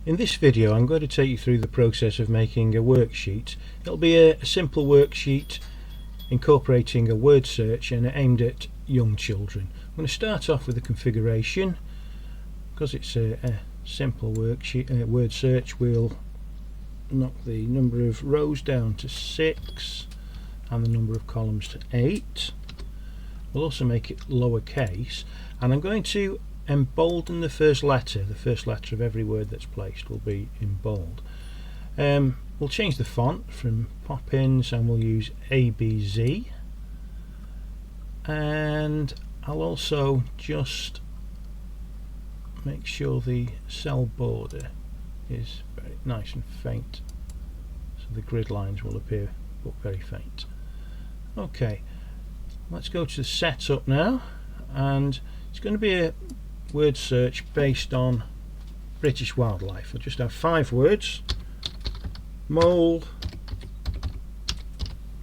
In this video I'm going to take you through the process of making a worksheet. It'll be a simple worksheet incorporating a word search and aimed at young children. I'm going to start off with the configuration. Because it's a simple worksheet, word search, we'll knock the number of rows down to 6 and the number of columns to 8. We'll also make it lowercase, and I'm going to embolden the first letter. The first letter of every word that's placed will be in bold. We'll change the font from Poppins and we'll use ABZ, and I'll also just make sure the cell border is very nice and faint, so the grid lines will appear but very faint. Okay, let's go to the setup now, and it's going to be a word search based on British wildlife. I'll just have 5 words: mole,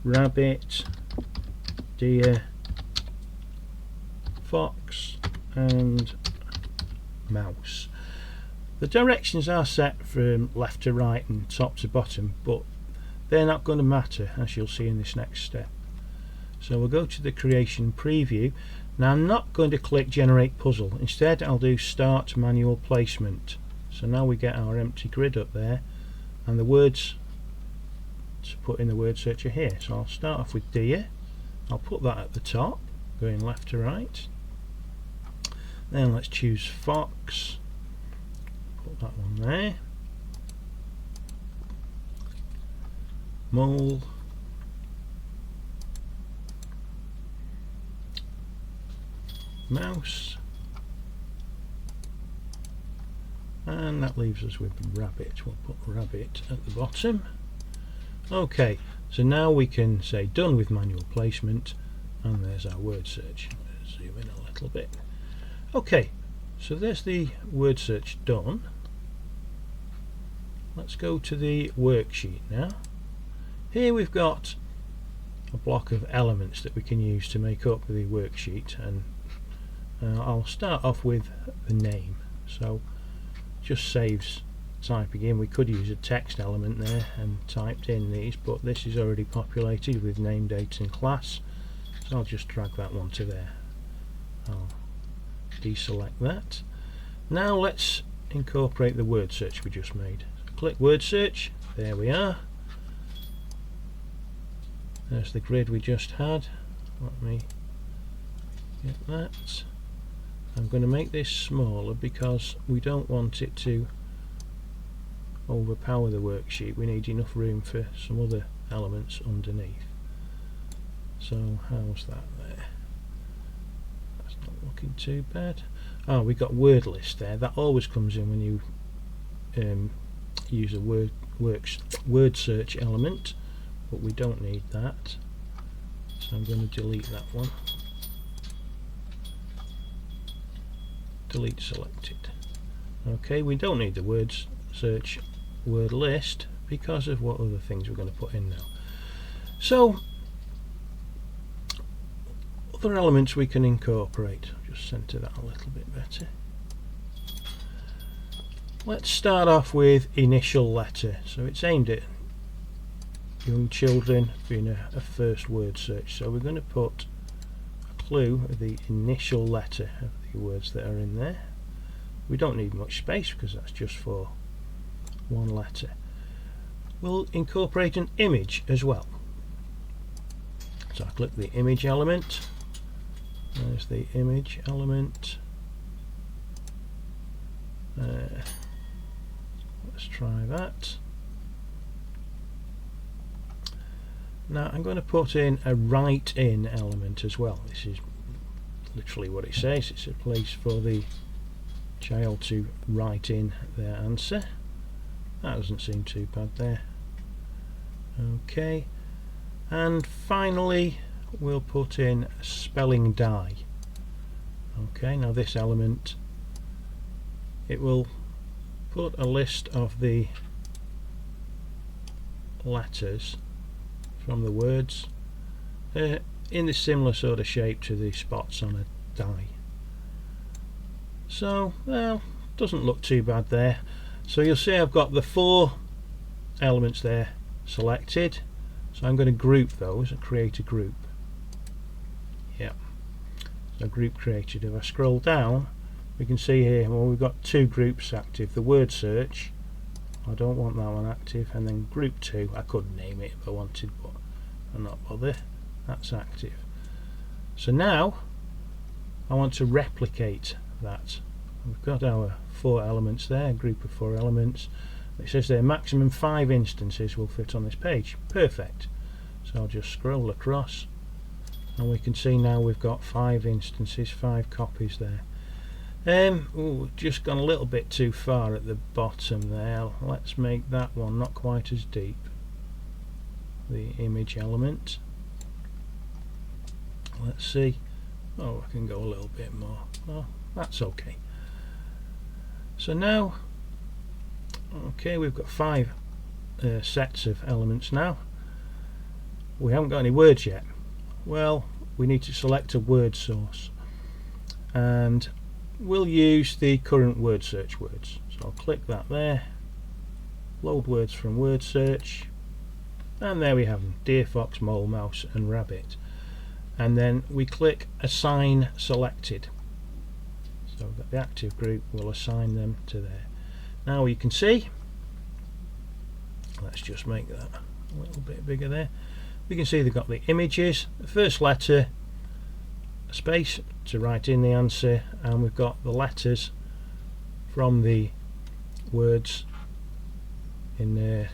rabbit, deer, fox and mouse. The directions are set from left to right and top to bottom, but they're not going to matter, as you'll see in this next step. So we'll go to the creation preview. Now I'm not going to click generate puzzle, instead I'll do start manual placement. So now we get our empty grid up there and the words to put in the word search are here. So I'll start off with deer. I'll put that at the top, going left to right. Then let's choose fox, put that one there. Mole, mouse, and that leaves us with rabbit. We'll put rabbit at the bottom. Okay, so now we can say done with manual placement, and there's our word search. Let's zoom in a little bit. Okay, so there's the word search done. Let's go to the worksheet now. Here we've got a block of elements that we can use to make up the worksheet, and I'll start off with the name. So just saves typing in. We could use a text element there and typed in these, but this is already populated with name, date and class, so I'll just drag that one to there. I'll deselect that. Now let's incorporate the word search we just made. Click word search, there we are. There's the grid we just had. Let me get that. I'm going to make this smaller because we don't want it to overpower the worksheet. We need enough room for some other elements underneath. So how's that there? That's not looking too bad. Oh, we got word list there. That always comes in when you use a word search element, but we don't need that, so I'm going to delete that one. Delete selected. Okay, we don't need the word search word list because of what other things we're going to put in now. So other elements we can incorporate. I'll just center that a little bit better. Let's start off with initial letter. So it's aimed at young children, being a first word search. So we're going to put a clue of the initial letter of the words that are in there. We don't need much space because that's just for one letter. We'll incorporate an image as well. So I click the image element. There's the image element. Let's try that. Now I'm going to put in a write in element as well. This is literally what it says. It's a place for the child to write in their answer. That doesn't seem too bad there. Okay, and finally we'll put in a spelling die. Okay, now this element, it will put a list of the letters from the words in the similar sort of shape to the spots on a die. So, well, doesn't look too bad there. So you'll see I've got the 4 elements there selected, so I'm going to group those and create a group. Yeah, so group created. If I scroll down, we can see here, well, we've got 2 groups active. The word search, I don't want that one active, and then group 2, I could name it if I wanted, but I'm not bothered. That's active. So now I want to replicate that. We've got our 4 elements there, a group of 4 elements. It says there maximum 5 instances will fit on this page. Perfect. So I'll just scroll across and we can see now we've got 5 instances, 5 copies there. Just gone a little bit too far at the bottom there. Let's make that one not quite as deep. The image element. Let's see. Oh, I can go a little bit more. Oh, that's okay. So now, okay, we've got 5 sets of elements now. We haven't got any words yet. Well, we need to select a word source, and we'll use the current word search words. So I'll click that there, load words from word search, and there we have them: deer, fox, mole, mouse and rabbit. And then we click assign selected. So we've got the active group, we'll assign them to there. Now you can see, let's just make that a little bit bigger there. We can see they've got the images, the first letter, a space to write in the answer, and we've got the letters from the words in the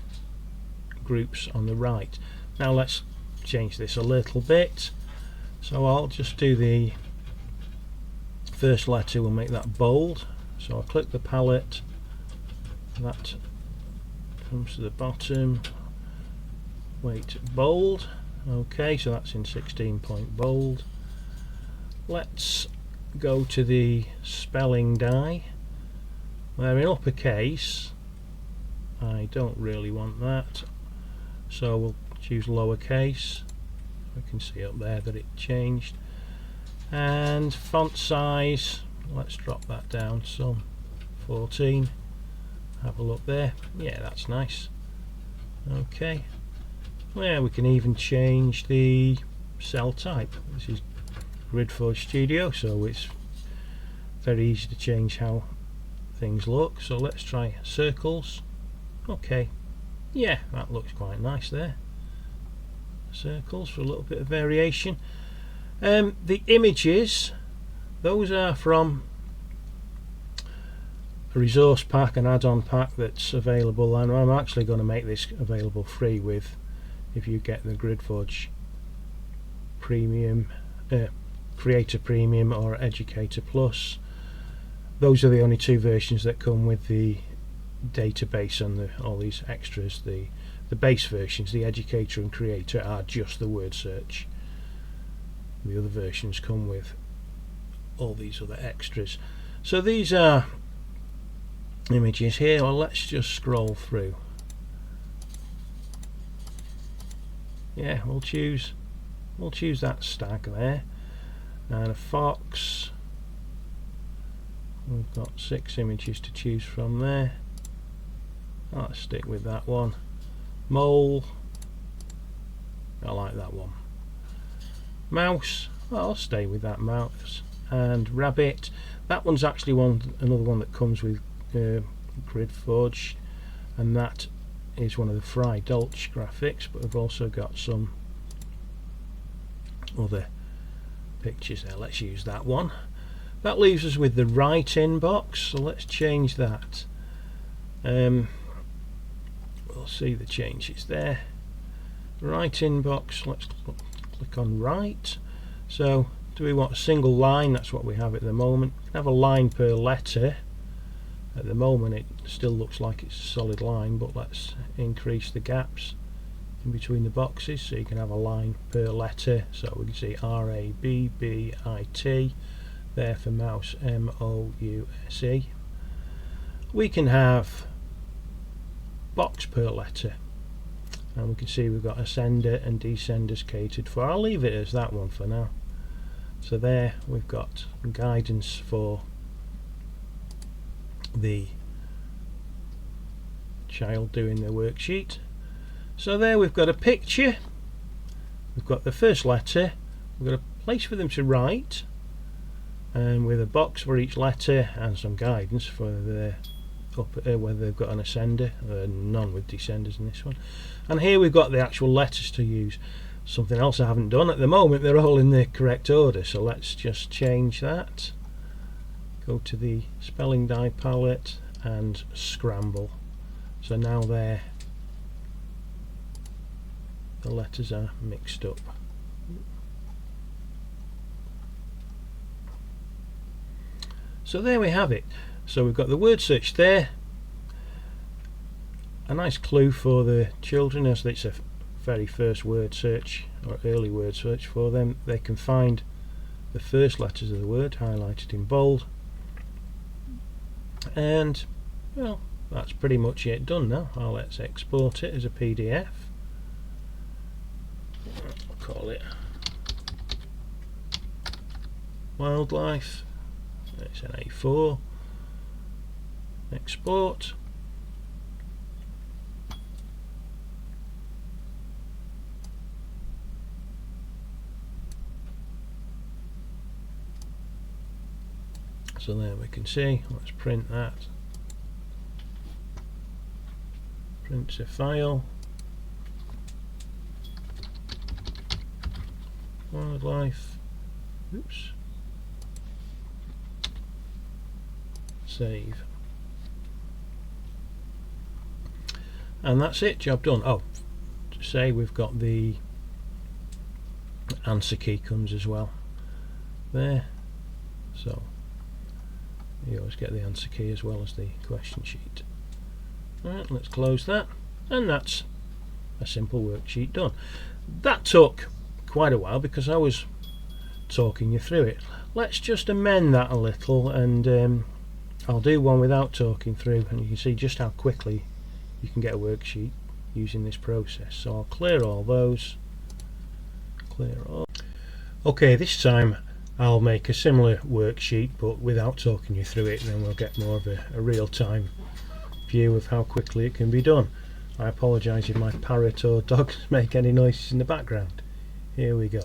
groups on the right. Now let's change this a little bit. So I'll just do the first letter, we'll make that bold. So I'll click the palette, that comes to the bottom, weight bold. Okay, so that's in 16 point bold. Let's go to the spelling die. They're in uppercase. I don't really want that, so we'll choose lowercase. We can see up there that it changed. And font size, let's drop that down some, 14. Have a look there. Yeah, that's nice. Okay. Yeah, we can even change the cell type. This is GridForge Studio, so it's very easy to change how things look. So let's try circles. Okay. Yeah, that looks quite nice there. Circles for a little bit of variation. The images, those are from a resource pack, an add-on pack that's available, and I'm actually going to make this available free with, if you get the GridForge Premium, Creator Premium or Educator Plus. Those are the only 2 versions that come with the database and all these extras. The base versions, the Educator and Creator, are just the word search. The other versions come with all these other extras. So these are images here. Well, let's just scroll through. Yeah, we'll choose that stag there, and a fox. We've got 6 images to choose from there. Let's stick with that one. Mole, I like that one. Mouse, I'll stay with that mouse. And rabbit, that one's actually another one that comes with GridForge, and that is one of the Fry Dolch graphics, but we've also got some other pictures there. Let's use that one. That leaves us with the right inbox, so let's change that. We'll see the changes there. Right inbox, let's click on right. So do we want a single line? That's what we have at the moment. We can have a line per letter. At the moment it still looks like it's a solid line, but let's increase the gaps in between the boxes so you can have a line per letter. So we can see R-A-B-B-I-T there for mouse, M-O-U-S-E. We can have box per letter, and we can see we've got ascender and descenders catered for. I'll leave it as that one for now. So there we've got guidance for the child doing the worksheet. So there we've got a picture, we've got the first letter, we've got a place for them to write, and with a box for each letter and some guidance for the whether they've got an ascender, none with descenders in this one. And here we've got the actual letters to use. Something else I haven't done at the moment, they're all in the correct order, so let's just change that. Go to the spelling die palette and scramble. So now the letters are mixed up. So there we have it. So we've got the word search there. A nice clue for the children, as it's a very first word search or early word search for them. They can find the first letters of the word highlighted in bold. And well, that's pretty much it done now. Let's export it as a PDF. I'll call it wildlife. It's an A4. Export. So there we can see. Let's print that. Print a file. Wildlife. Oops. Save. And that's it, job done. Oh, to say we've got the answer key comes as well there, so you always get the answer key as well as the question sheet. Alright, let's close that, and that's a simple worksheet done. That took quite a while because I was talking you through it. Let's just amend that a little, and I'll do one without talking through, and you can see just how quickly you can get a worksheet using this process. So I'll clear all those, clear all. Okay, this time I'll make a similar worksheet but without talking you through it, and then we'll get more of a real-time view of how quickly it can be done. I apologise if my parrot or dogs make any noises in the background. Here we go.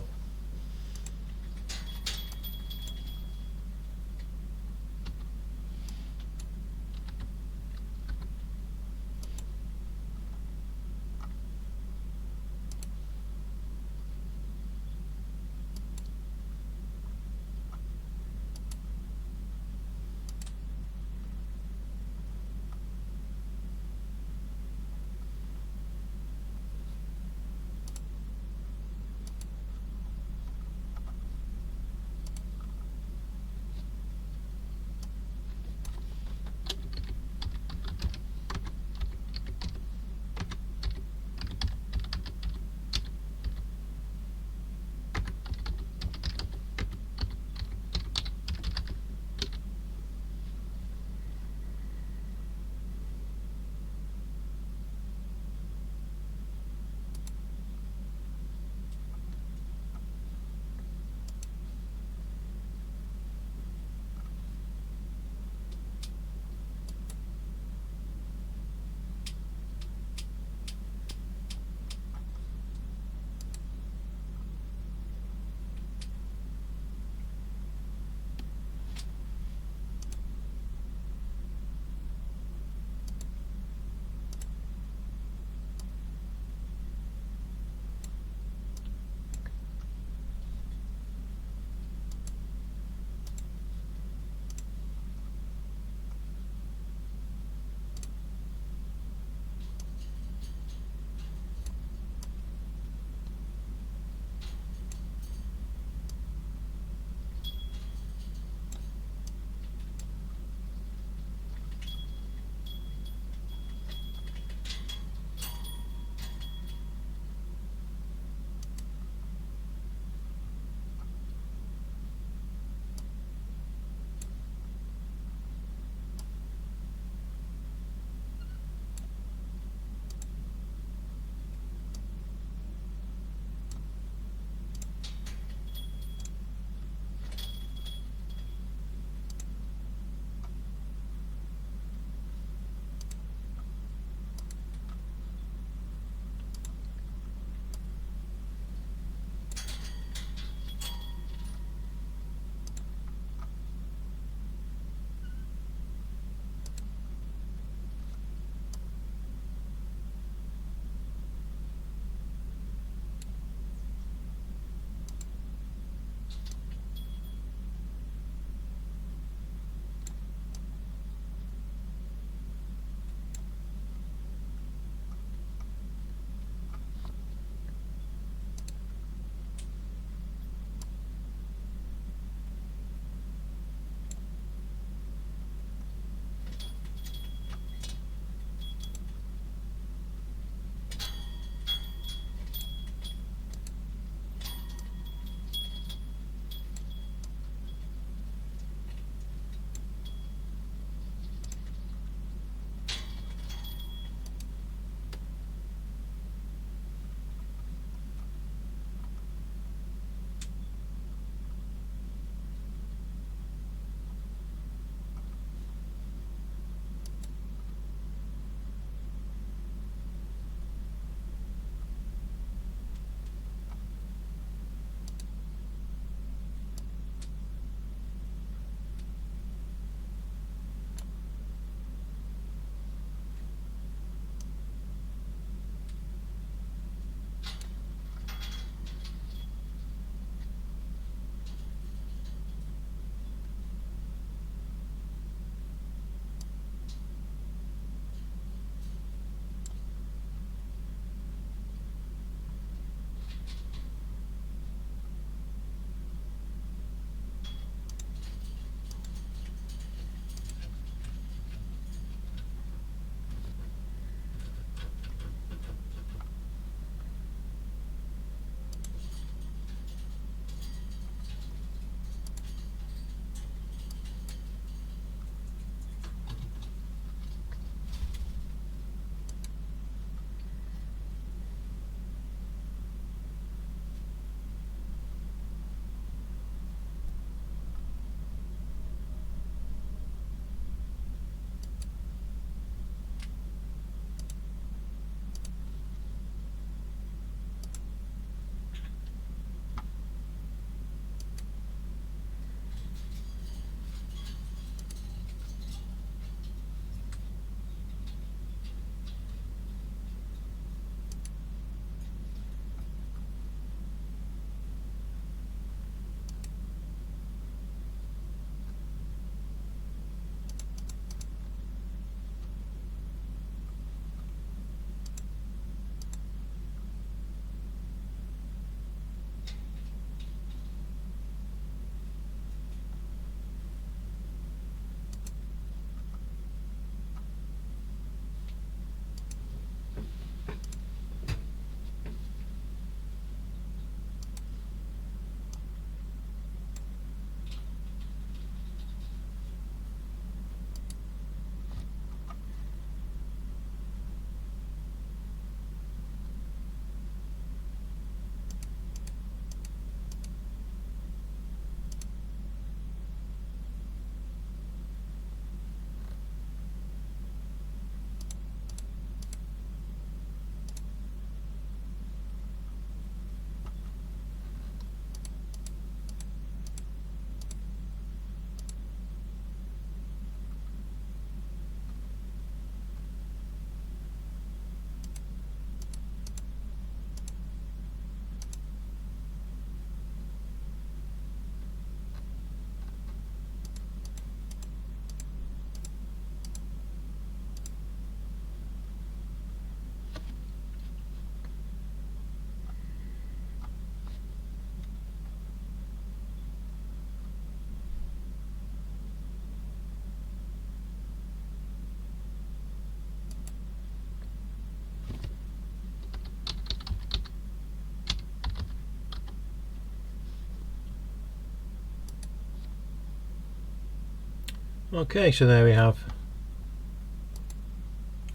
Okay, so there we have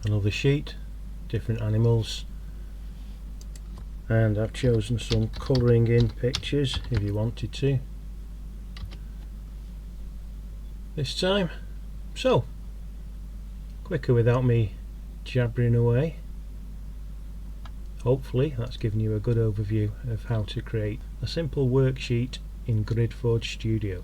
another sheet, different animals, and I've chosen some colouring in pictures if you wanted to this time. So, quicker without me jabbering away. Hopefully that's given you a good overview of how to create a simple worksheet in GridForge Studio.